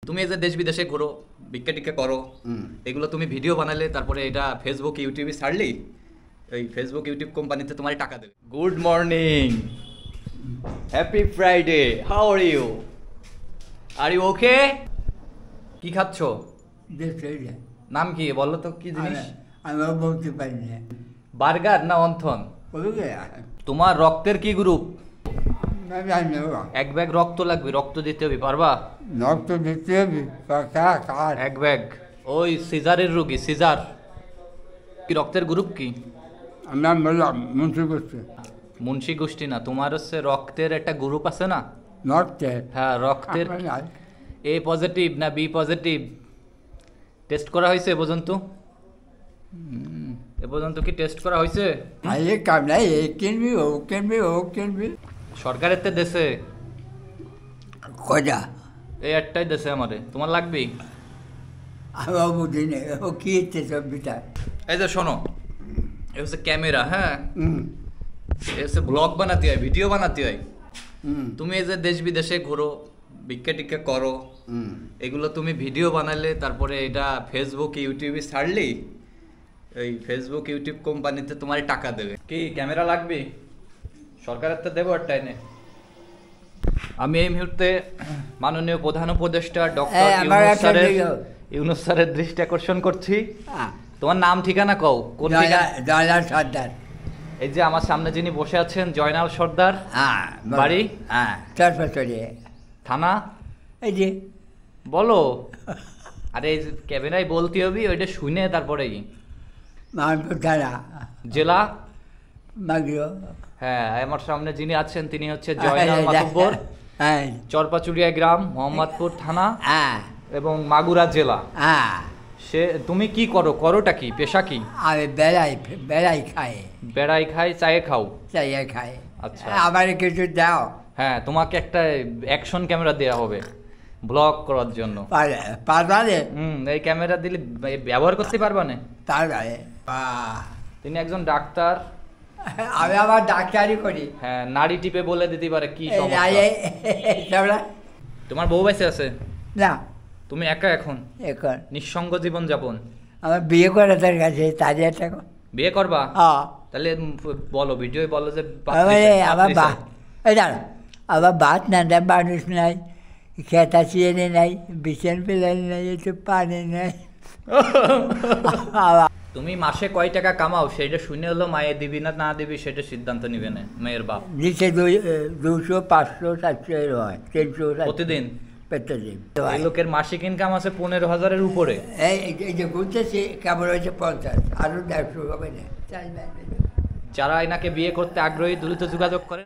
তুমি এই যে দেশ বিদেশে ঘুরো, ভিক্ষা টিক্ষা করো, এগুলো তুমি ভিডিও বানালে তারপরে এটা ফেসবুক ইউটিউবে ছাড়লেই এই ফেসবুক ইউটিউব কোম্পানিতে তোমার টাকা দেবে। Good morning, happy Friday, how are you? Are you okay? কি খাচ্ছ? নাম কি বলো তো, কি জিনিস? আমি বলতে পারি না। বার্গার না অন্থন? তোমার রক্তের কি গ্রুপ? এক ব্যাগ রক্ত লাগবে, রক্ত দিতে হবে, পারবা? রক্ত দিতে হবে এক ব্যাগ। ওই সিজারের রোগী, সিজার কি রক্তের গ্রুপ কি? আমরা বললাম মুন্সি গোষ্ঠী। মুন্সি গোষ্ঠী না, তোমার হচ্ছে রক্তের একটা গ্রুপ আছে না? রক্তের? হ্যাঁ, রক্তের। এ পজিটিভ না বি পজিটিভ টেস্ট করা হয়েছে এ পর্যন্ত? এ পর্যন্ত কি টেস্ট করা হয়েছে? আরে কামলাই এ কিনবি, ও কিনবি, ও কিনবি। সরকারের তে দেশে কয়টা? এই একটাই দেশে আমারে, তোমার লাগবেই? আমি বুঝি না ও কি হচ্ছে সব বিচার। এই যে শোনো, এ হচ্ছে ক্যামেরা, হ্যাঁ, এ হচ্ছে ব্লগ বানাতে হয়, ভিডিও বানাতে হয়। তুমি এই যে দেশ বিদেশে ঘুরো, ভিক্ষা টিক্ষা করো, এগুলো তুমি ভিডিও বানালে তারপরে এটা ফেসবুক ইউটিউবে ছাড়লেই এই ফেসবুক ইউটিউব কোম্পানিতে তোমার টাকা দেবে। কি ক্যামেরা লাগবে? সরকারের তো দেবো একটা এনে। আমি এই মুহূর্তে মাননীয় প্রধান উপদেষ্টা ডক্টর ইউনূস স্যারের দৃষ্টি আকর্ষণ করছি। তোমার নাম ঠিকানা কও, কোন জয়নাল সর্দার। এই যে আমার সামনে যিনি বসে আছেন জয়নাল সর্দার, বাড়ি থানা, এই যে বলো। আরে এই ক্যামেরায় বলতে হবে, ওইটা শুনে তারপরেই। থানা, জেলা মাগিও। হ্যাঁ, আমার সামনে যিনি আছেন তিনি হচ্ছে জয়নাল মাতব্বর, চরপাচুরিয়া গ্রাম, মোহাম্মদপুর থানা এবং মাগুরা জেলা। সে তুমি কি করো, করোটা কি, পেশা কি? আমি বেড়াই, বেড়াই খাই। বেড়াই খাই, চায়ে খাও? চাইয়ে খাই। আচ্ছা, আবার কিছু দাও? হ্যাঁ, তোমাকে একটা অ্যাকশন ক্যামেরা দেওয়া হবে ব্লগ করার জন্য। পারবারে? এই ক্যামেরা দিলে ব্যবহার করতে পারবা না? পারবারে। তিনি একজন ডাক্তার। আমি আবার ডাক্তারি করি। হ্যাঁ, নাড়ি টিপে বলে দিতে পারে কি সমস্যা। তোমার বউ বেঁচে আছে? না। তুমি একা এখন? এখন নিঃসঙ্গ জীবন যাপন। আমার বিয়ে করা তার কাছে, তাদের একটা বিয়ে করবা? তাহলে বলো, ভিডিও বলো যে আমার বা আবার বাত না, মানুষ নাই, খেতা চিয়ে নাই, বিছান পেলানি নাই, একটু পানি নাই। তুমি মাসে কয় টাকা কামাও সেটা শুনে হলো মায়ে দিবি না না দিবি সেটা সিদ্ধান্ত নিবে না মেয়ের বাপ। নিচে 200, 500, 700 হয়, 300 প্রতিদিন। প্রতিদিন। এই লোকের মাসিক ইনকাম আছে 15,000-এর উপরে। এই যে ঘুরতেছি কেমন হয়েছে 50, আরো 150 হবে না। যারা এনাকে বিয়ে করতে আগ্রহী দ্রুত যোগাযোগ করে।